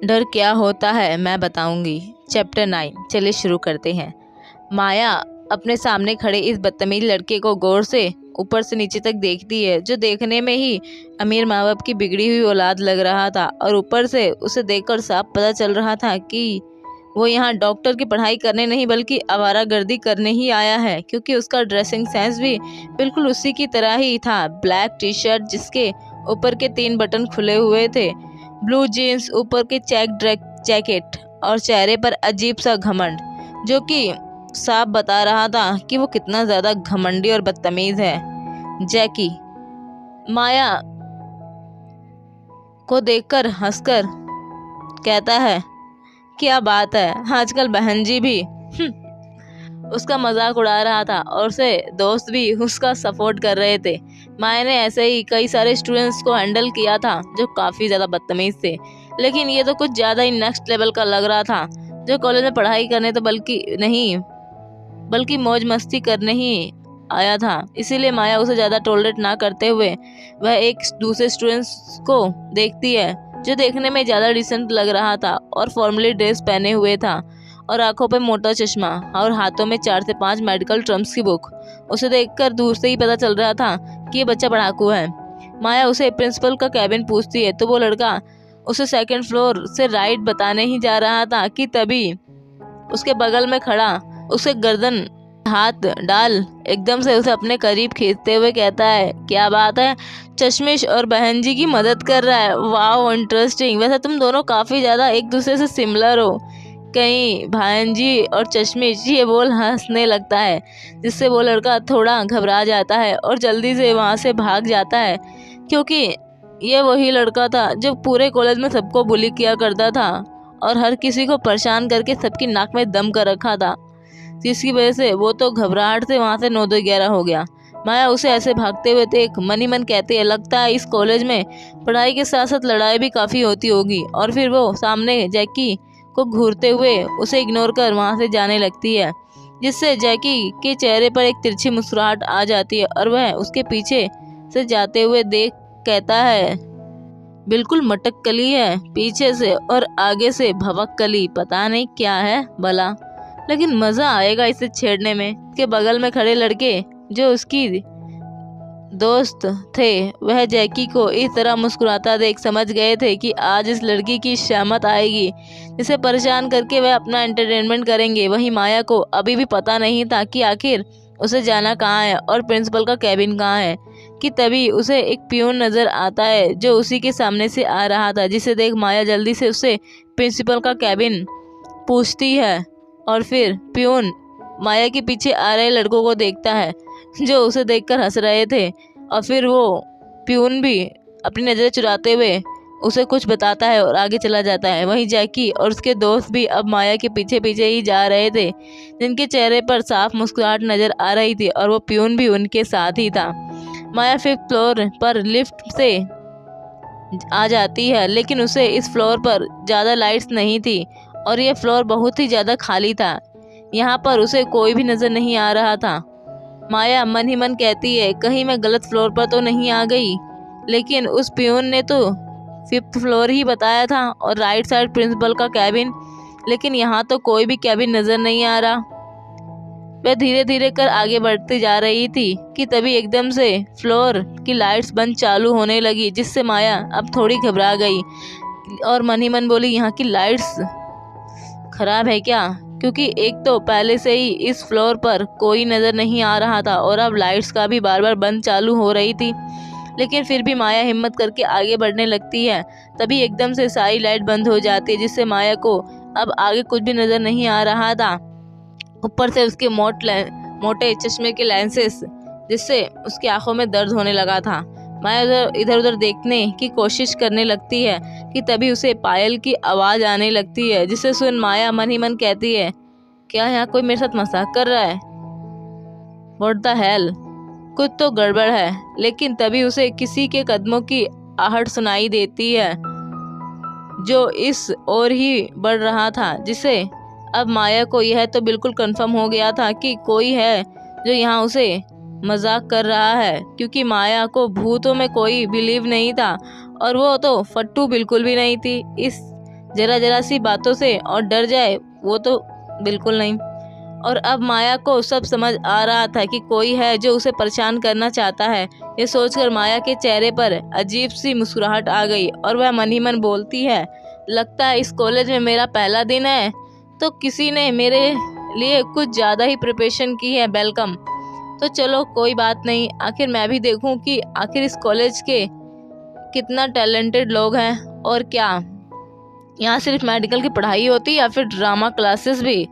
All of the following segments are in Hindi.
डर क्या होता है मैं बताऊंगी। चैप्टर 9। चलिए शुरू करते हैं। माया अपने सामने खड़े इस बदतमीज लड़के को गौर से ऊपर से नीचे तक देखती है, जो देखने में ही अमीर माँ बाप की बिगड़ी हुई औलाद लग रहा था। और ऊपर से उसे देखकर साफ पता चल रहा था कि वो यहाँ डॉक्टर की पढ़ाई करने नहीं बल्कि आवारागर्दी करने ही आया है, क्योंकि उसका ड्रेसिंग सेंस भी बिल्कुल उसी की तरह ही था। ब्लैक टी शर्ट जिसके ऊपर के 3 बटन खुले हुए थे, ब्लू जीन्स, ऊपर के चेक जैकेट और चेहरे पर अजीब सा घमंड, जो कि साफ बता रहा था कि वो कितना ज्यादा घमंडी और बदतमीज है। जैकी माया को देखकर हंसकर कहता है, क्या बात है, आजकल बहन जी भी उसका मजाक उड़ा रहा था और उसे दोस्त भी उसका सपोर्ट कर रहे थे। माया ने ऐसे ही कई सारे स्टूडेंट्स को हैंडल किया था जो काफ़ी ज़्यादा बदतमीज थे, लेकिन ये तो कुछ ज़्यादा ही नेक्स्ट लेवल का लग रहा था, जो कॉलेज में पढ़ाई करने तो बल्कि मौज मस्ती करने ही आया था। इसीलिए माया उसे ज़्यादा टॉलरेट ना करते हुए वह एक दूसरे स्टूडेंट्स को देखती है, जो देखने में ज़्यादा डिसेंट लग रहा था और फॉर्मली ड्रेस पहने हुए था और आंखों पे मोटा चश्मा और हाथों में 4 से 5 मेडिकल टर्म्स की बुक। उसे देखकर दूर से ही पता चल रहा था कि ये बच्चा पढ़ाकू है। माया उसे प्रिंसिपल का कैबिन पूछती है तो वो लड़का उसे 2nd फ्लोर से राइट बताने ही जा रहा था कि तभी उसके बगल में खड़ा उसके गर्दन हाथ डाल एकदम से उसे अपने करीब खींचते हुए कहता है, क्या बात है, चश्मिश और बहन जी की मदद कर रहा है। वाह इंटरेस्टिंग, वैसे तुम दोनों काफ़ी ज़्यादा एक दूसरे से सिमिलर हो। कहीं बहन जी और चश्मिश, ये बोल हंसने लगता है, जिससे वो लड़का थोड़ा घबरा जाता है और जल्दी से वहाँ से भाग जाता है, क्योंकि ये वही लड़का था जो पूरे कॉलेज में सबको बुली किया करता था और हर किसी को परेशान करके सबकी नाक में दम कर रखा था, जिसकी वजह से वो तो घबराहट से वहाँ से 9-2-11 हो गया। माया उसे ऐसे भागते हुए देख मन ही मन कहती है, लगता है इस कॉलेज में पढ़ाई के साथ साथ लड़ाई भी काफ़ी होती होगी। और फिर वो सामने जैकी को घूरते हुए उसे इग्नोर कर वहाँ से जाने लगती है, जिससे जैकी के चेहरे पर एक तिरछी मुस्कुराहट आ जाती है और वह उसके पीछे से जाते हुए देख कहता है, बिल्कुल मटक कली है, पीछे से और आगे से भवक कली, पता नहीं क्या है भला, लेकिन मज़ा आएगा इसे छेड़ने में। के बगल में खड़े लड़के जो उसकी दोस्त थे वह जैकी को इस तरह मुस्कुराता देख समझ गए थे कि आज इस लड़की की शामत आएगी, जिसे परेशान करके वह अपना एंटरटेनमेंट करेंगे। वहीं माया को अभी भी पता नहीं था कि आखिर उसे जाना कहाँ है और प्रिंसिपल का कैबिन कहाँ है, कि तभी उसे एक पियून नज़र आता है जो उसी के सामने से आ रहा था, जिसे देख माया जल्दी से उससे प्रिंसिपल का कैबिन पूछती है और फिर पियून माया के पीछे आ रहे लड़कों को देखता है जो उसे देखकर हंस रहे थे, और फिर वो पियून भी अपनी नज़रें चुराते हुए उसे कुछ बताता है और आगे चला जाता है। वहीं जैकी और उसके दोस्त भी अब माया के पीछे पीछे ही जा रहे थे, जिनके चेहरे पर साफ मुस्कुराहट नज़र आ रही थी और वो पियून भी उनके साथ ही था। माया 5th फ्लोर पर लिफ्ट से आ जाती है, लेकिन उसे इस फ्लोर पर ज़्यादा लाइट्स नहीं थी और ये फ्लोर बहुत ही ज़्यादा खाली था। यहाँ पर उसे कोई भी नज़र नहीं आ रहा था। माया मन ही मन कहती है, कहीं मैं गलत फ्लोर पर तो नहीं आ गई, लेकिन उस पियून ने तो 5th फ्लोर ही बताया था और राइट साइड प्रिंसिपल का कैबिन, लेकिन यहाँ तो कोई भी कैबिन नज़र नहीं आ रहा। वह धीरे धीरे कर आगे बढ़ती जा रही थी कि तभी एकदम से फ्लोर की लाइट्स बंद चालू होने लगी, जिससे माया अब थोड़ी घबरा गई और मन ही मन बोली, यहाँ की लाइट्स खराब है क्या, क्योंकि एक तो पहले से ही इस फ्लोर पर कोई नज़र नहीं आ रहा था और अब लाइट्स का भी बार बार बंद चालू हो रही थी। लेकिन फिर भी माया हिम्मत करके आगे बढ़ने लगती है, तभी एकदम से सारी लाइट बंद हो जाती है, जिससे माया को अब आगे कुछ भी नज़र नहीं आ रहा था। ऊपर से उसके मोटे चश्मे के लेंसेस, जिससे उसकी आंखों में दर्द होने लगा था। माया इधर उधर देखने की कोशिश करने लगती है कि तभी उसे पायल की आवाज़ आने लगती है, जिसे सुन माया मन ही मन कहती है, क्या यहाँ कोई मेरे साथ मजाक कर रहा है, व्हाट द हेल, कुछ तो गड़बड़ है। लेकिन तभी उसे किसी के कदमों की आहट सुनाई देती है जो इस ओर ही बढ़ रहा था, जिसे अब माया को यह तो बिल्कुल कंफर्म हो गया था कि कोई है जो यहाँ उसे मजाक कर रहा है, क्योंकि माया को भूतों में कोई बिलीव नहीं था और वो तो फट्टू बिल्कुल भी नहीं थी। इस जरा जरा सी बातों से और डर जाए वो तो बिल्कुल नहीं। और अब माया को सब समझ आ रहा था कि कोई है जो उसे परेशान करना चाहता है। ये सोचकर माया के चेहरे पर अजीब सी मुस्कुराहट आ गई और वह मन ही मन बोलती है, लगता है इस कॉलेज में मेरा पहला दिन है तो किसी ने मेरे लिए कुछ ज़्यादा ही प्रिपरेशन की है। वेलकम। तो चलो कोई बात नहीं, आखिर मैं भी देखूं कि आखिर इस कॉलेज के कितना टैलेंटेड लोग हैं और क्या यहाँ सिर्फ मेडिकल की पढ़ाई होती है या फिर ड्रामा क्लासेस भी।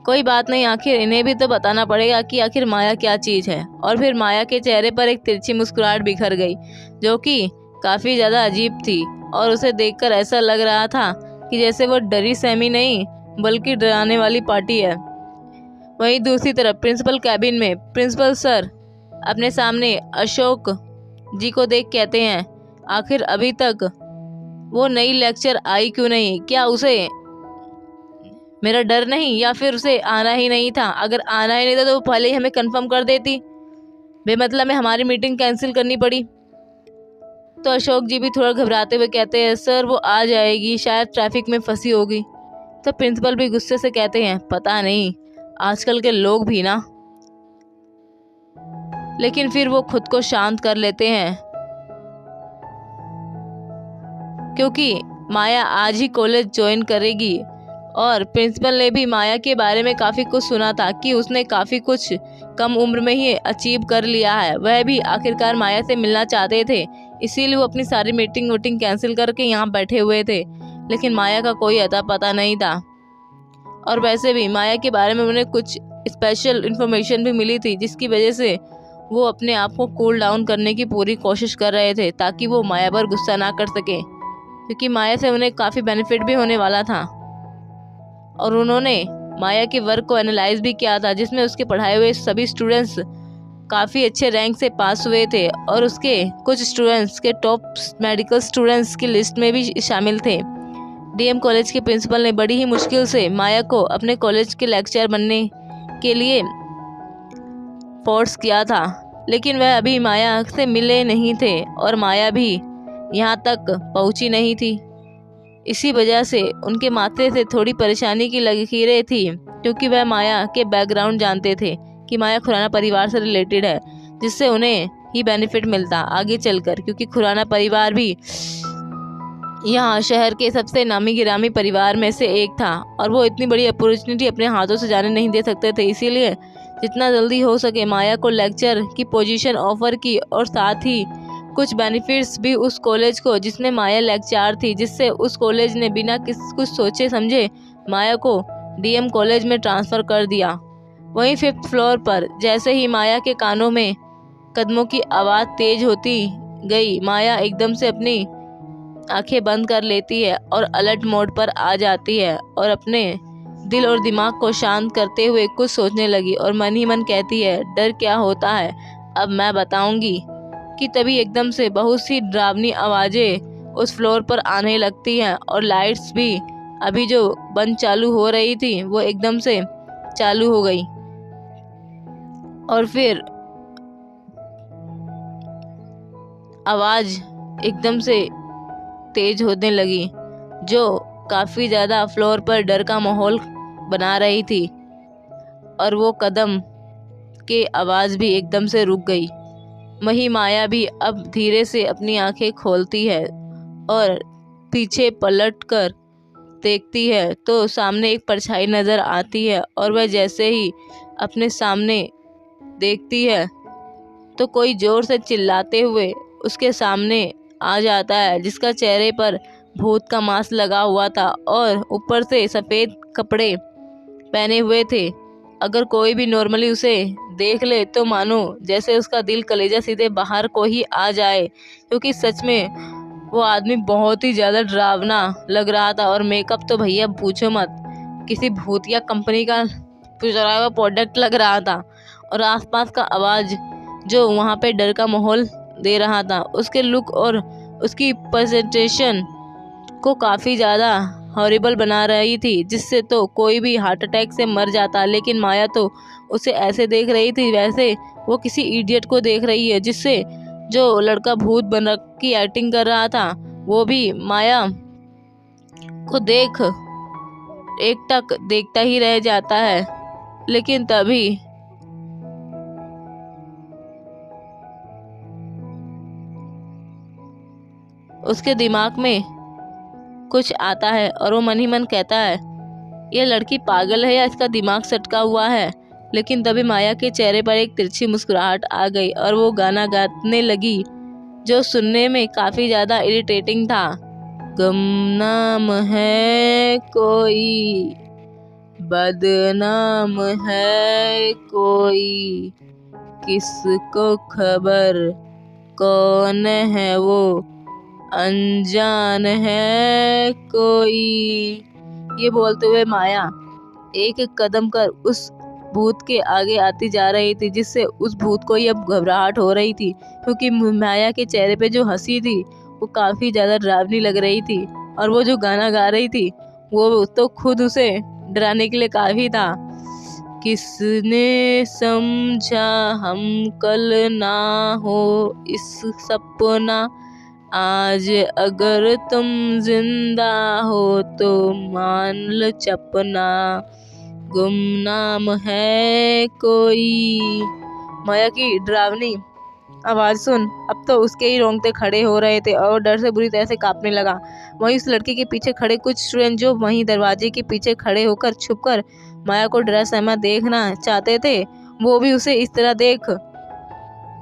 कोई बात नहीं, आखिर इन्हें भी तो बताना पड़ेगा कि आखिर माया क्या चीज़ है। और फिर माया के चेहरे पर एक तिरछी मुस्कुराहट बिखर गई जो कि काफ़ी ज़्यादा अजीब थी और उसे देखकर ऐसा लग रहा था कि जैसे वो डरी सहमी नहीं बल्कि डराने वाली पार्टी है। वहीं दूसरी तरफ प्रिंसिपल कैबिन में प्रिंसिपल सर अपने सामने अशोक जी को देख कहते हैं, आखिर अभी तक वो नई लेक्चर आई क्यों नहीं? क्या उसे मेरा डर नहीं या फिर उसे आना ही नहीं था? अगर आना ही नहीं था तो वो पहले ही हमें कंफर्म कर देती, बेमतलब में हमारी मीटिंग कैंसिल करनी पड़ी। तो अशोक जी भी थोड़ा घबराते हुए कहते हैं, सर वो आ जाएगी, शायद ट्रैफिक में फंसी होगी। तो प्रिंसिपल भी गुस्से से कहते हैं, पता नहीं आजकल के लोग भी ना। लेकिन फिर वो खुद को शांत कर लेते हैं क्योंकि माया आज ही कॉलेज ज्वाइन करेगी और प्रिंसिपल ने भी माया के बारे में काफ़ी कुछ सुना था कि उसने काफ़ी कुछ कम उम्र में ही अचीव कर लिया है। वह भी आखिरकार माया से मिलना चाहते थे, इसीलिए वो अपनी सारी मीटिंग वोटिंग कैंसिल करके यहाँ बैठे हुए थे। लेकिन माया का कोई अता पता नहीं था और वैसे भी माया के बारे में उन्हें कुछ स्पेशल इन्फॉर्मेशन भी मिली थी जिसकी वजह से वो अपने आप को कूल डाउन करने की पूरी कोशिश कर रहे थे ताकि वो माया पर गुस्सा ना कर सके, क्योंकि माया से उन्हें काफ़ी बेनिफिट भी होने वाला था। और उन्होंने माया के वर्क को एनालाइज भी किया था जिसमें उसके पढ़ाए हुए सभी स्टूडेंट्स काफ़ी अच्छे रैंक से पास हुए थे और उसके कुछ स्टूडेंट्स के टॉप मेडिकल स्टूडेंट्स की लिस्ट में भी शामिल थे। डीएम कॉलेज के प्रिंसिपल ने बड़ी ही मुश्किल से माया को अपने कॉलेज के लेक्चरर बनने के लिए फोर्स किया था, लेकिन वह अभी माया से मिले नहीं थे और माया भी यहाँ तक पहुँची नहीं थी। इसी वजह से उनके माथे से थोड़ी परेशानी की लकीरें थी क्योंकि वह माया के बैकग्राउंड जानते थे कि माया खुराना परिवार से रिलेटेड है, जिससे उन्हें ही बेनिफिट मिलता आगे चलकर, क्योंकि खुराना परिवार भी यहाँ शहर के सबसे नामी गिरामी परिवार में से एक था और वो इतनी बड़ी अपॉर्चुनिटी अपने हाथों से जाने नहीं दे सकते थे। इसीलिए जितना जल्दी हो सके माया को लेक्चर की पोजीशन ऑफर की और साथ ही कुछ बेनिफिट्स भी उस कॉलेज को जिसमें माया लेक्चरर थी, जिससे उस कॉलेज ने बिना कुछ सोचे समझे माया को डीएम कॉलेज में ट्रांसफ़र कर दिया। वहीं 5th फ्लोर पर जैसे ही माया के कानों में कदमों की आवाज़ तेज होती गई, माया एकदम से अपनी आंखें बंद कर लेती है और अलर्ट मोड पर आ जाती है और अपने दिल और दिमाग को शांत करते हुए कुछ सोचने लगी और मन ही मन कहती है, डर क्या होता है अब मैं बताऊंगी। कि तभी एकदम से बहुत सी डरावनी आवाज़ें उस फ्लोर पर आने लगती हैं और लाइट्स भी अभी जो बंद चालू हो रही थी वो एकदम से चालू हो गई और फिर आवाज़ एकदम से तेज होने लगी जो काफ़ी ज़्यादा फ्लोर पर डर का माहौल बना रही थी और वो कदम के आवाज़ भी एकदम से रुक गई। वहीं माया भी अब धीरे से अपनी आंखें खोलती है और पीछे पलटकर देखती है तो सामने एक परछाई नज़र आती है और वह जैसे ही अपने सामने देखती है तो कोई ज़ोर से चिल्लाते हुए उसके सामने आ जाता है, जिसका चेहरे पर भूत का मास्क लगा हुआ था और ऊपर से सफ़ेद कपड़े पहने हुए थे। अगर कोई भी नॉर्मली उसे देख ले तो मानो जैसे उसका दिल कलेजा सीधे बाहर को ही आ जाए, क्योंकि सच में वो आदमी बहुत ही ज़्यादा डरावना लग रहा था और मेकअप तो भैया पूछो मत, किसी भूतिया कंपनी का पुचरा हुआ प्रोडक्ट लग रहा था। और आसपास का आवाज़ जो वहाँ पे डर का माहौल दे रहा था, उसके लुक और उसकी प्रेजेंटेशन को काफ़ी ज़्यादा हॉरिबल बना रही थी, जिससे तो कोई भी हार्ट अटैक से मर जाता। लेकिन माया तो उसे ऐसे देख रही थी वैसे वो किसी इडियट को देख रही है, जिससे जो लड़का भूत बन की एक्टिंग कर रहा था वो भी माया को देख एकटक देखता ही रह जाता है। लेकिन तभी उसके दिमाग में कुछ आता है और वो मन ही मन कहता है, ये लड़की पागल है या इसका दिमाग सटका हुआ है। लेकिन तभी माया के चेहरे पर एक तिरछी मुस्कुराहट आ गई और वो गाना गाने लगी, जो सुनने में काफी ज्यादा इरिटेटिंग था। गुमनाम है कोई, बदनाम है कोई, किसको खबर कौन है वो, अनजान है कोई। ये बोलते हुए माया एक एक कदम कर उस भूत के आगे आती जा रही थी, जिससे उस भूत को ही अब घबराहट हो रही थी, क्योंकि माया के चेहरे पे जो हंसी थी वो काफी ज्यादा डरावनी लग रही थी, और वो जो गाना गा रही थी वो तो खुद उसे डराने के लिए काफी था। किसने समझा हम कल ना हो इस सपना, आज अगर तुम जिंदा हो तो मान लो चपना, गुमनाम है कोई। माया की डरावनी आवाज सुन अब तो उसके ही रोंगटे खड़े हो रहे थे और डर से बुरी तरह से कांपने लगा। वहीं उस लड़की के पीछे खड़े कुछ स्टूडेंट जो वहीं दरवाजे के पीछे खड़े होकर छुपकर माया को डरा सहमा देखना चाहते थे, वो भी उसे इस तरह देख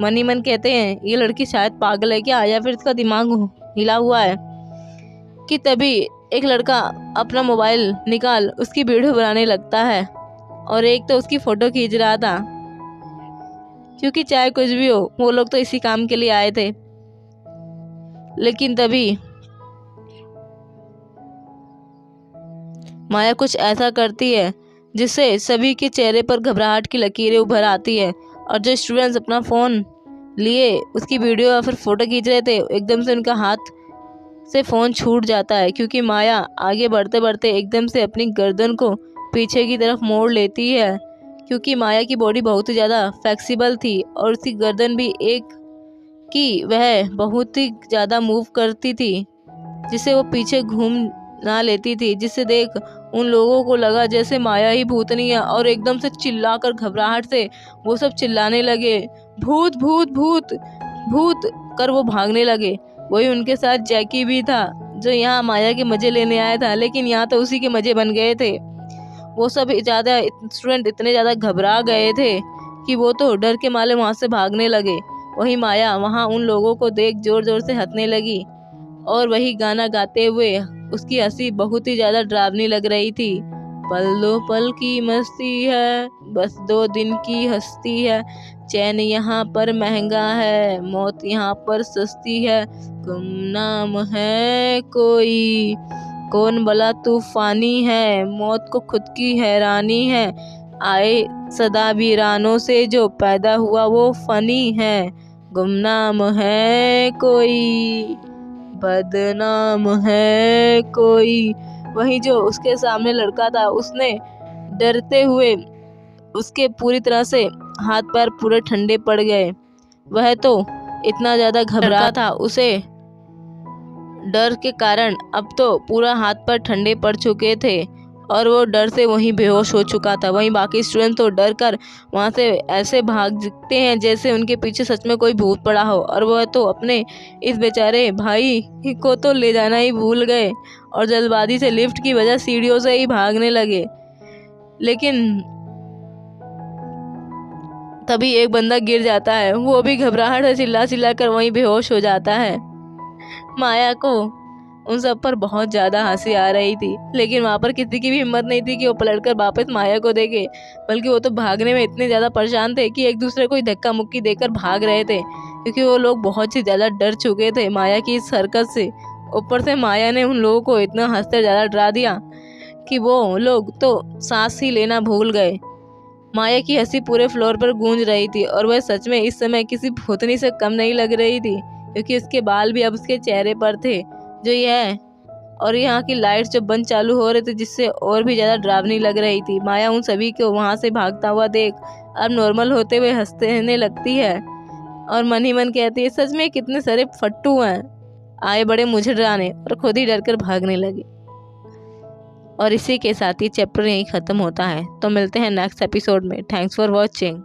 मन ही मन कहते हैं, ये लड़की शायद पागल है क्या, या फिर इसका दिमाग हिला हुआ है। कि तभी एक लड़का अपना मोबाइल निकाल उसकी वीडियो बनाने लगता है, और एक तो उसकी फोटो खींच रहा था, क्योंकि चाहे कुछ भी हो वो लोग तो इसी काम के लिए आए थे। लेकिन तभी माया कुछ ऐसा करती है जिससे सभी के चेहरे पर घबराहट की लकीरें उभर आती है, और जो स्टूडेंट्स अपना फोन लिए उसकी वीडियो या फिर फोटो खींच रहे थे, एकदम से उनका हाथ से फोन छूट जाता है, क्योंकि माया आगे बढ़ते बढ़ते एकदम से अपनी गर्दन को पीछे की तरफ मोड़ लेती है, क्योंकि माया की बॉडी बहुत ही ज़्यादा फ्लेक्सिबल थी और उसकी गर्दन भी एक की वह बहुत ही ज़्यादा मूव करती थी, जिसे वो पीछे घूम ना लेती थी, जिससे देख उन लोगों को लगा जैसे माया ही भूतनी है, और एकदम से चिल्लाकर घबराहट से वो सब चिल्लाने लगे, भूत भूत भूत भूत कर वो भागने लगे। वही उनके साथ जैकी भी था, जो यहाँ माया के मजे लेने आया था, लेकिन यहाँ तो उसी के मजे बन गए थे। वो सब ज़्यादा स्टूडेंट इतने ज़्यादा घबरा गए थे कि वो तो डर के मारे वहाँ से भागने लगे। वही माया वहाँ उन लोगों को देख जोर जोर से हंसने लगी, और वही गाना गाते हुए उसकी हंसी बहुत ही ज़्यादा डरावनी लग रही थी। पल दो पल की मस्ती है, बस 2 दिन की हस्ती है, चैन यहाँ पर महंगा है, मौत यहाँ पर सस्ती है, गुमनाम है कोई, कौन भला तूफानी है, मौत को खुद की हैरानी है, आए सदा वीरानों से जो पैदा हुआ वो फनी है, गुमनाम है कोई, बदनाम है कोई। वहीं जो उसके सामने लड़का था उसने डरते हुए उसके पूरी तरह से हाथ पैर पूरे ठंडे पड़ गए। वह तो इतना ज़्यादा घबरा था, उसे डर के कारण अब तो पूरा हाथ पैर ठंडे पड़ चुके थे और वो डर से वहीं बेहोश हो चुका था। वहीं बाकी स्टूडेंट तो डर कर वहाँ से ऐसे भागते हैं जैसे उनके पीछे सच में कोई भूत पड़ा हो, और वह तो अपने इस बेचारे भाई को तो ले जाना ही भूल गए और जल्दबाजी से लिफ्ट की वजह सीढ़ियों से ही भागने लगे। लेकिन तभी एक बंदा गिर जाता है, वो भी घबराहट से चिल्ला चिल्ला कर वहीं बेहोश हो जाता है। माया को उन सब पर बहुत ज़्यादा हंसी आ रही थी, लेकिन वहाँ पर किसी की भी हिम्मत नहीं थी कि वो पलटकर वापस माया को देखे, बल्कि वो तो भागने में इतने ज़्यादा परेशान थे कि एक दूसरे को धक्का मुक्की देकर भाग रहे थे, क्योंकि वो लोग बहुत ही ज़्यादा डर चुके थे माया की इस हरकत से। ऊपर से माया ने उन लोगों को इतना हंसते ज़्यादा डरा दिया कि वो लोग तो सांस ही लेना भूल गए। माया की हंसी पूरे फ्लोर पर गूंज रही थी और वह सच में इस समय किसी भूतनी से कम नहीं लग रही थी, क्योंकि उसके बाल भी अब उसके चेहरे पर थे जो यह, और यहाँ की लाइट्स जो बंद चालू हो रहे थे जिससे और भी ज़्यादा डरावनी लग रही थी। माया उन सभी को वहाँ से भागता हुआ देख अब नॉर्मल होते हुए हंसने लगती है और मन ही मन कहती है, सच में कितने सारे फट्टू हैं, आए बड़े मुझे डराने और खुद ही डर कर भागने लगे। और इसी के साथ ये चैप्टर यहीं ख़त्म होता है। तो मिलते हैं नेक्स्ट एपिसोड में। Thanks for watching.